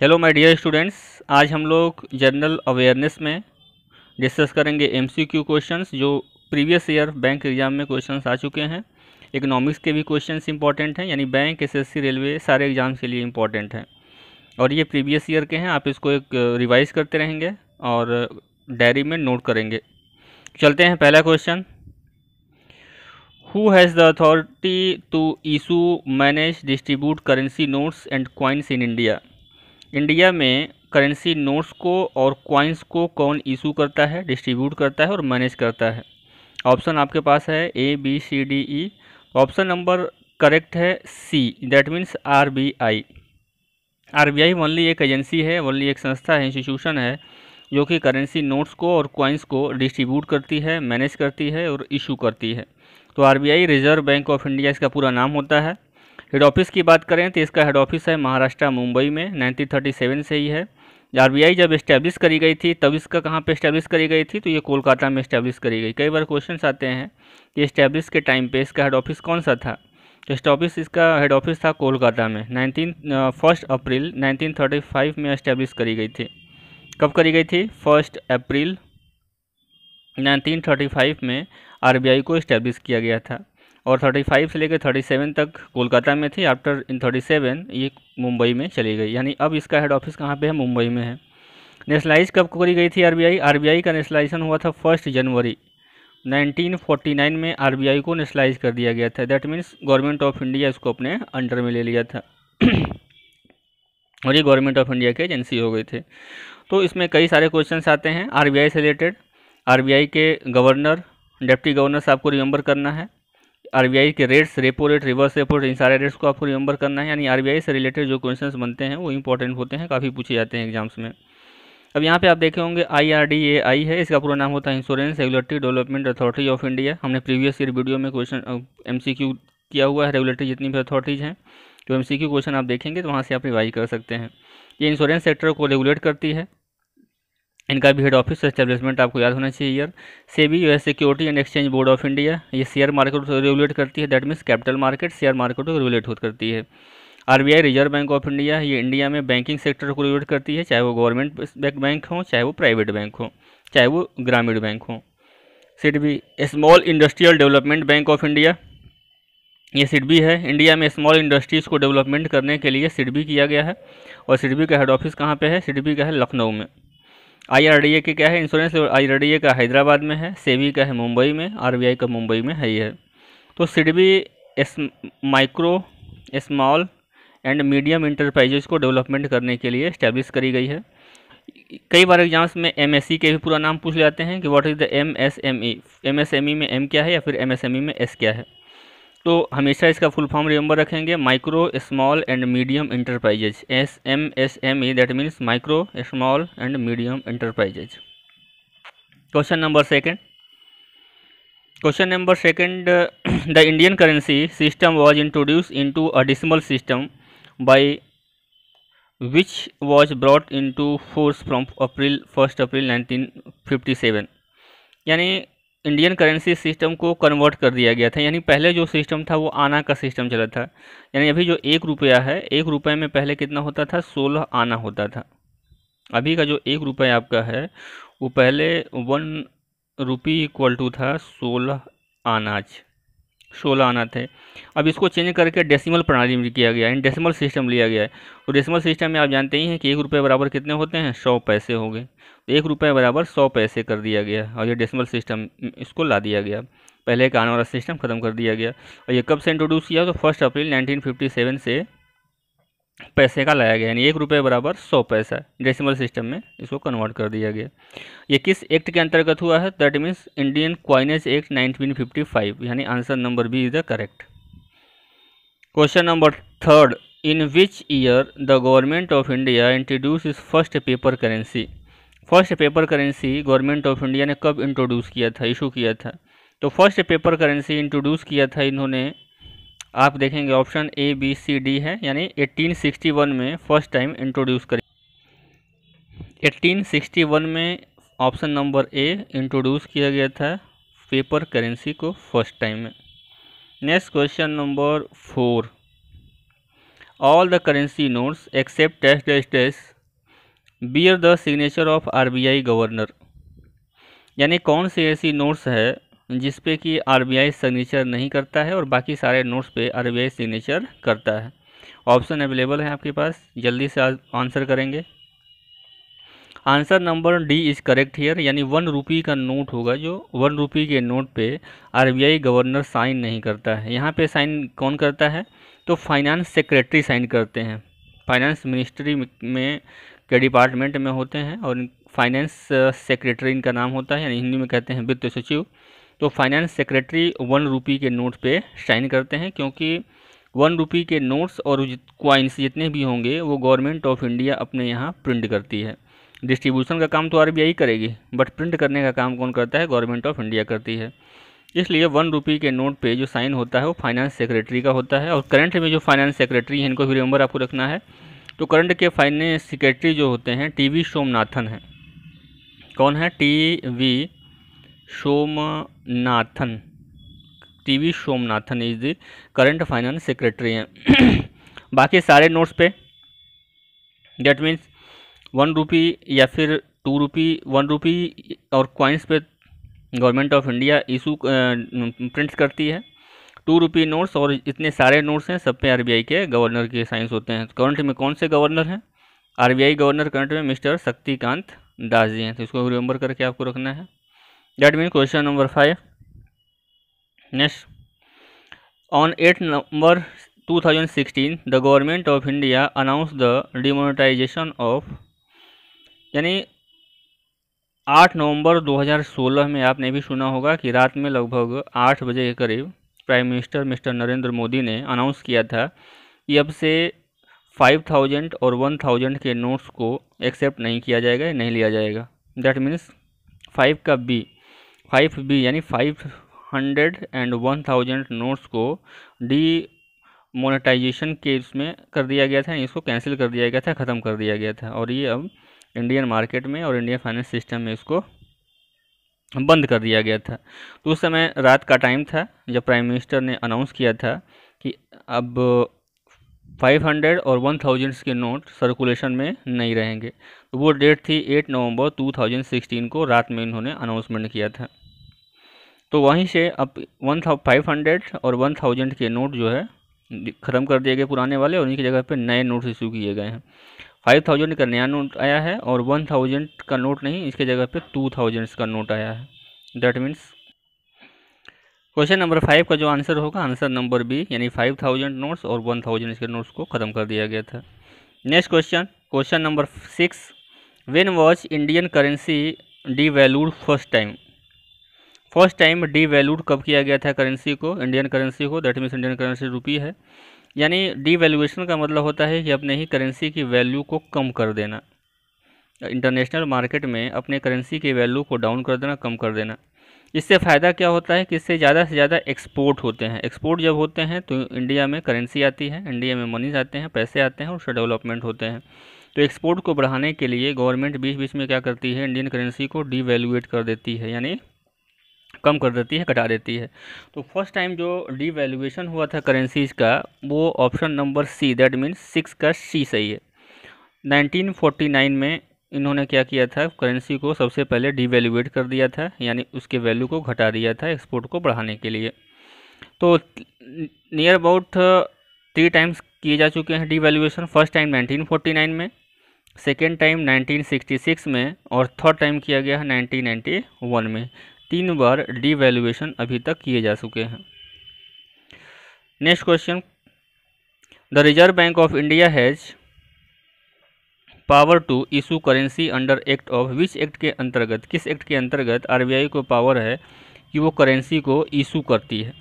Hello my dear students, आज हम लोग जनरल अवेयरनेस में डिस्कस करेंगे एमसीक्यू क्वेश्चंस जो प्रीवियस ईयर बैंक एग्जाम में क्वेश्चंस आ चुके हैं। इकोनॉमिक्स के भी क्वेश्चंस इंपॉर्टेंट हैं, यानी बैंक, एसएससी, रेलवे सारे एग्जाम्स के लिए इंपॉर्टेंट हैं और ये प्रीवियस ईयर के हैं। आप इसको एक रिवाइज करते रहेंगे और डायरी में नोट करेंगे। चलते हैं पहला question. Who has the authority to issue, manage, distribute currency notes and coins in India? India में करेंसी नोट्स को और कॉइन्स को कौन इशू करता है, डिस्ट्रीब्यूट करता है और मैनेज करता है? ऑप्शन आपके पास है A, B, C, D, E. Option number correct है C, that means RBI. RBI only एक एजेंसी है, ओनली एक संस्था है, इंस्टीट्यूशन है जो कि करेंसी नोट्स को और कॉइन्स को डिस्ट्रीब्यूट करती है, मैनेज करती है और इशू करती है। तो RBI reserve bank of India इसका पूरा नाम होता है। हेड ऑफिस की बात करें तो इसका हेड ऑफिस है महाराष्ट्र, मुंबई में। 1937 से ही है। आरबीआई जब इस्टेब्लिश करी गई थी तब इसका कहाँ पे इस्टेब्लिश करी गई थी, तो ये कोलकाता में इस्टेब्लिश करी गई। कई बार क्वेश्चन आते हैं कि इस्टेब्लिश के टाइम पे इसका हेड ऑफिस कौन सा था, तो इसका हेड ऑफिस था कोलकाता में। 1 अप्रैल 1935 में इस्टेब्लिश करी गई थी। कब करी गई थी? 1 अप्रैल 1935 में आरबीआई को इस्टेब्लिश किया गया था और 35 से लेकर 37 तक कोलकाता में थी। आफ्टर इन 37 ये मुंबई में चली गई, यानी अब इसका हेड ऑफिस कहाँ पे है? मुंबई में है। नेशनलाइज कब करी गई थी आरबीआई? आरबीआई का नेशनलाइजेशन हुआ था 1 जनवरी 1949 में। आरबीआई को नेशनलाइज कर दिया गया था, that means government of India इसको अपने अंडर में ले लिया था और ये गवर्नमेंट ऑफ इंडिया के एजेंसी हो गए थे। तो इसमें कई सारे क्वेश्चंस आते हैं आरबीआई से रिलेटेड। आरबीआई के गवर्नर, डिप्टी गवर्नर से आपको रिमेंबर करना है। आरबीआई के rates, repo rate, reverse repo rate, इन सारे रेट्स को आपको रिमेंबर करना है। यानी आरबीआई से रिलेटेड जो क्वेश्चंस बनते हैं वो इंपॉर्टेंट होते हैं, काफ़ी पूछे जाते हैं एग्जाम्स में। अब यहाँ पे आप देखे होंगे IRDAI है, इसका पूरा नाम होता है insurance regulatory development authority of India. हमने प्रीवियस ईयर वीडियो में क्वेश्चन MCQ किया हुआ है, रेगुलेटरी जितनी भी अथॉरिटीज़ हैं, तो MCQ क्वेश्चन आप देखेंगे तो वहाँ से आप रिवाइज कर सकते हैं। ये इंश्योरेंस सेक्टर को रेगुलेट करती है। इनका भी हेड ऑफिस एस्टेब्लिशमेंट आपको याद होना चाहिए ईयर। सेबी जो है security and exchange board of India, ये शेयर मार्केट को रेगुलेट करती है, that means capital market, share market को रेगुलेट करती है। RBI reserve bank of India, ये इंडिया में बैंकिंग सेक्टर को रेगुलेट करती है, चाहे वो गवर्नमेंट बैंक हो, चाहे वो प्राइवेट बैंक हो, चाहे वो ग्रामीण बैंक हो। SIDBI small industrial development bank of India, ये सिडबी है। इंडिया में स्मॉल इंडस्ट्रीज़ को डेवलपमेंट करने के लिए सिडबी किया गया है और सिडबी का हेड ऑफिस कहाँ पे है? सिडबी का है लखनऊ में। IRDA के क्या है? इंश्योरेंस IRDA का हैदराबाद में है, सेबी का है मुंबई में, आरबीआई का मुंबई में है ही है। तो SIDBI micro, small and medium enterprises को डेवलपमेंट करने के लिए इस्टेब्लिश करी गई है। कई बार एग्जाम्स में MSE के भी पूरा नाम पूछ जाते हैं कि what is the MSME, MSME में M क्या है या फिर MSME में S क्या है। तो हमेशा इसका फुल फॉर्म रिमेंबर रखेंगे, micro, small and medium enterprises, MSME, that means micro, small and medium enterprises. Question number second, the Indian currency system was introduce into a decimal system by which was brought into force from 1 अप्रैल 1957। यानी Indian currency system को convert कर दिया गया था, यानी पहले जो system था वो आना का सिस्टम चला था। यानी अभी जो 1 रुपया है, 1 रुपये में पहले कितना होता था? 16 आना होता था। अभी का जो 1 रुपया आपका है वो पहले 1 रुपी इक्वल टू था 16 आनाज, 16 आना थे। अब इसको चेंज करके डेसिमल प्रणाली में किया गया है, डेसिमल सिस्टम लिया गया है। तो डेसिमल सिस्टम में आप जानते ही हैं कि 1 रुपये बराबर कितने होते हैं? 100 पैसे हो गए। तो 1 रुपये बराबर 100 पैसे कर दिया गया और ये डेसिमल सिस्टम इसको ला दिया गया, पहले का आने वाला सिस्टम ख़त्म कर दिया गया। और ये कब से इंट्रोड्यूस किया? तो 1 अप्रैल 1957 से पैसे का लाया गया, यानी 1 रुपये बराबर 100 पैसा डेसिमल सिस्टम में इसको कन्वर्ट कर दिया गया। ये किस एक्ट के अंतर्गत हुआ है? That means Indian coinage act 1955, यानी answer number B is the correct. Question number third, in which year the government of India introduce is first paper currency? First paper currency government of India ने कब introduce किया था, issue किया था? तो first paper currency introduce किया था इन्होंने, आप देखेंगे option A, B, C, D है, यानी 1861 में फर्स्ट टाइम इंट्रोड्यूस करी। 1861 में ऑप्शन नंबर A इंट्रोड्यूस किया गया था पेपर करेंसी को फर्स्ट टाइम में। Next question number 4, all the currency notes except dash dash dash bear the signature of RBI governor. यानी कौन सी ऐसी नोट्स है जिस पे कि आरबीआई सिग्नेचर नहीं करता है और बाकी सारे नोट्स पे आरबीआई सिग्नेचर करता है। ऑप्शन अवेलेबल है आपके पास, जल्दी से आंसर करेंगे। Answer number D is correct here, यानी 1 रुपये का नोट होगा जो 1 रुपये के नोट पे आरबीआई गवर्नर साइन नहीं करता है। यहाँ पे साइन कौन करता है, तो फाइनेंस सेक्रेटरी साइन करते हैं। फाइनेंस मिनिस्ट्री में के डिपार्टमेंट में होते हैं और फाइनेंस सेक्रेटरी इनका नाम होता है, यानी हिंदी में कहते हैं वित्त सचिव। तो फाइनेंस सेक्रेटरी 1 रुपये के नोट पे साइन करते हैं, क्योंकि 1 रुपये के नोट्स और क्वाइंस जितने भी होंगे वो गवर्नमेंट ऑफ इंडिया अपने यहाँ प्रिंट करती है। डिस्ट्रीब्यूशन का काम तो आरबीआई करेगी, बट प्रिंट करने का काम कौन करता है, गवर्नमेंट ऑफ इंडिया करती है। इसलिए 1 रुपये के नोट पे जो साइन होता है वो फाइनेंस सेक्रेटरी का होता है। और करंट में जो फाइनेंस सेक्रेटरी है, इनको भी रिमेंबर आपको रखना है। तो करंट के फाइनेंस सेक्रेटरी जो होते हैं टीवी सोमनाथन हैं। कौन है, TV Somanathan. TV Somanathan is the current finance secretary हैं। बाकी सारे नोट्स पे डेट मीन्स 1 रुपये या फिर 2 रुपये, 1 रुपये और क्वाइंस पे government of India issue print करती है। 2 रुपये नोट्स और इतने सारे नोट्स हैं, सब पे आरबीआई के गवर्नर के साइंस होते हैं। करंट में कौन से गवर्नर हैं, आरबीआई गवर्नर करंट में मिस्टर शक्तिकांत दास जी हैं। तो इसको रिमेंबर करके आपको रखना है। That mean question number 5। Next, on 8 November 2016 the government of India announce the demonetisation of, यानी 8 नवंबर 2016 में आपने भी सुना होगा कि रात में लगभग 8 बजे के करीब prime minister mister Narendra Modi ने अनाउंस किया था कि अब से 5000 और 1000 के नोट्स को एक्सेप्ट नहीं किया जाएगा, नहीं लिया जाएगा। दैट मीन्स 5B यानी 500 एंड 1000 नोट्स को मोनेटाइजेशन के इसमें कर दिया गया था, इसको कैंसिल कर दिया गया था, ख़त्म कर दिया गया था। और ये अब इंडियन मार्केट में और इंडियन फाइनेंस सिस्टम में इसको बंद कर दिया गया था। तो उस समय रात का टाइम था जब प्राइम मिनिस्टर ने अनाउंस किया था कि अब 500 और 1000 के नोट सर्कुलेशन में नहीं रहेंगे। तो वो डेट थी 8 नवंबर 2016 को, रात में इन्होंने अनाउंसमेंट किया था। तो वहीं से अब 500 और 1000 के नोट जो है ख़त्म कर दिए गए पुराने वाले, और उनकी जगह पे नए नोट्स इशू किए गए हैं। 5000 का नया नोट आया है और 1000 का नोट नहीं, इसके जगह पे 2000 का नोट आया है। दैट मीन्स क्वेश्चन नंबर 5 का जो आंसर होगा, आंसर नंबर बी, यानी 5000 नोट्स और 1000 के नोट्स को ख़त्म कर दिया गया था। Next question, question number 6, when was Indian currency devalued first time. First time devalued कब किया गया था करेंसी को, इंडियन करेंसी को। That means Indian currency rupee है, यानी डीवैल्यूएशन का मतलब होता है कि अपने ही करेंसी की वैल्यू को कम कर देना। इंटरनेशनल मार्केट में अपने करेंसी की वैल्यू को डाउन कर देना, कम कर देना। इससे फ़ायदा क्या होता है कि इससे ज़्यादा से ज़्यादा एक्सपोर्ट होते हैं। एक्सपोर्ट जब होते हैं तो इंडिया में करेंसी आती है, इंडिया में मनीज आते हैं, पैसे आते हैं और उससे डेवलपमेंट होते हैं। तो एक्सपोर्ट को बढ़ाने के लिए गवर्नमेंट बीच बीच में क्या करती है, इंडियन करेंसी को डीवैल्यूएट कर देती है, यानी कम कर देती है, घटा देती है। तो फर्स्ट टाइम जो डीवैल्यूएशन हुआ था करेंसीज का, वो option number C, that means 6 का सी सही है। 1949 में इन्होंने क्या किया था, करेंसी को सबसे पहले डीवैल्यूएट कर दिया था, यानी उसके वैल्यू को घटा दिया था एक्सपोर्ट को बढ़ाने के लिए। तो नियर अबाउट 3 टाइम्स किए जा चुके हैं डीवैल्यूएशन। फर्स्ट टाइम 1949 में, सेकेंड टाइम 1966 में और थर्ड टाइम किया गया है 1991 में। 3 बार डीवैल्यूएशन अभी तक किए जा चुके हैं। Next question, the reserve bank of India has power to issue currency under act of which act के अंतर्गत, किस एक्ट के अंतर्गत आरबीआई को पावर है कि वो करेंसी को इशू करती है।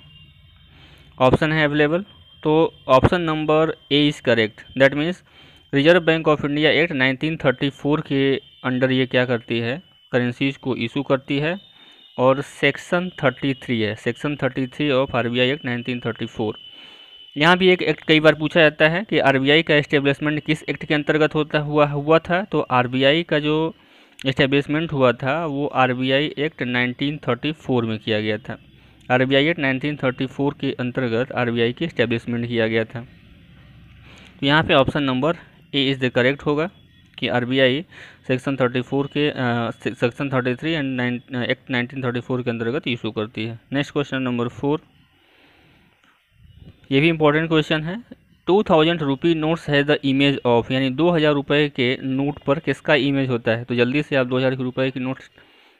ऑप्शन है अवेलेबल, तो option number A is correct. That means reserve bank of India act 1934 के अंडर ये क्या करती है, करेंसीज को इशू करती है। और सेक्शन 33 है, सेक्शन 33 ऑफ आरबीआई एक्ट 1934। यहाँ भी एक एक्ट कई बार पूछा जाता है कि आरबीआई का एस्टेब्लिशमेंट किस एक्ट के अंतर्गत हुआ था। तो आरबीआई का जो एस्टेब्लिशमेंट हुआ था वो आरबीआई एक्ट 1934 में किया गया था। आरबीआई एक्ट 1934 के अंतर्गत आरबीआई की एस्टेब्लिशमेंट किया गया था। तो यहाँ पे option number A is the correct होगा कि आरबीआई सेक्शन 34 के सेक्शन 33 एंड एक्ट 1934 के अंतर्गत इशू करती है। नेक्स्ट क्वेश्चन नंबर 4, ये भी इंपॉर्टेंट क्वेश्चन है। 2000 रुपी नोट्स है द इमेज ऑफ, यानी 2000 रुपये के नोट पर किसका इमेज होता है। तो जल्दी से आप 2000 रुपये की नोट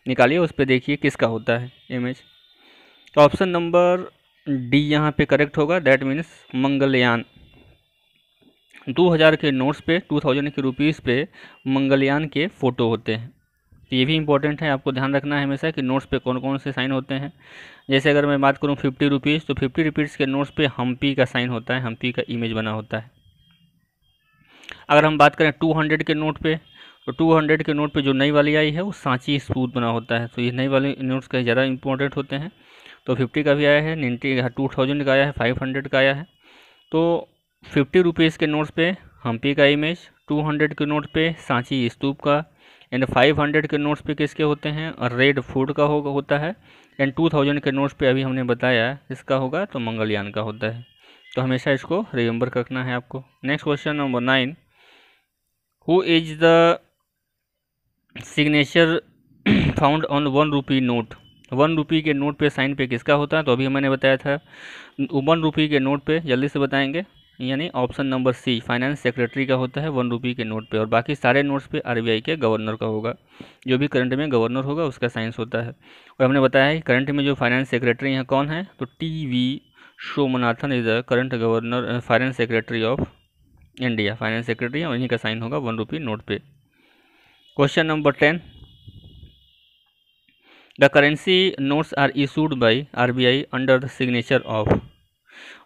निकालिए, उस पर देखिए किसका होता है इमेज। तो ऑप्शन नंबर डी यहाँ पे करेक्ट होगा, दैट मीन्स मंगलयान। 2000 के नोट्स पे, 2000 के रुपीज़ पे मंगलयान के फ़ोटो होते हैं। तो ये भी इंपॉर्टेंट है, आपको ध्यान रखना है हमेशा कि नोट्स पे कौन कौन से साइन होते हैं। जैसे अगर मैं बात करूँ 50 रुपीज़, तो 50 रुपीज़ के नोट्स पे हम्पी का साइन होता है, हम्पी का इमेज बना होता है। अगर हम बात करें 200 के नोट पे, तो 200 के नोट पे जो नई वाली आई है वो सांची स्तूप बना होता है। तो ये नई वाले नोट्स का ज़्यादा इंपॉर्टेंट होते हैं। तो 50 का भी आया है, 2000 का आया है, 500 का आया है। तो 50 रुपीज़ के नोट्स पे हम्पी का इमेज, 200 के नोट पे सांची स्तूप का, एंड 500 के नोट्स पे किसके होते हैं, रेड फूड का होता है, एंड 2000 के नोट्स पे अभी हमने बताया इसका होगा तो मंगलयान का होता है। तो हमेशा इसको रिमेंबर रखना है आपको। Next question number 9, who is the signature found on 1 rupee note. 1 रुपी के नोट पे साइन पे किसका होता है। तो अभी मैंने बताया था 1 रुपी के नोट पे, जल्दी से बताएंगे, यानी option number C finance secretary का होता है 1 रुपी के नोट पे, और बाकी सारे नोट्स पे आरबीआई के गवर्नर का होगा। जो भी करंट में गवर्नर होगा उसका साइंस होता है। और हमने बताया है करंट में जो फाइनेंस सेक्रेटरी हैं कौन है, तो T V. Somanathan is the current governor finance secretary of India. Finance secretary है, उन्हीं का साइन होगा 1 रुपी नोट पे। Question number 10, the currency notes are issued by RBI under the signature of.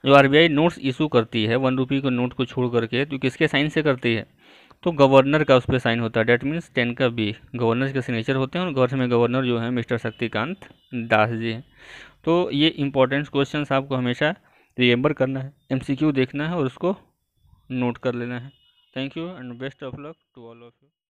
जो आरबीआई नोट्स इशू करती है 1 रुपी को नोट को छोड़ करके, तो किसके साइन से करती है, तो गवर्नर का उस पर साइन होता है। डेट मीन्स 10 का बी, गवर्नर के सिग्नेचर होते हैं, और गवर्नर जो है मिस्टर शक्तिकांत दास जी हैं। तो ये इंपॉर्टेंट क्वेश्चन आपको हमेशा रिमेंबर करना है, एमसीक्यू देखना है और उसको नोट कर लेना है। Thank you and best of luck to all of you.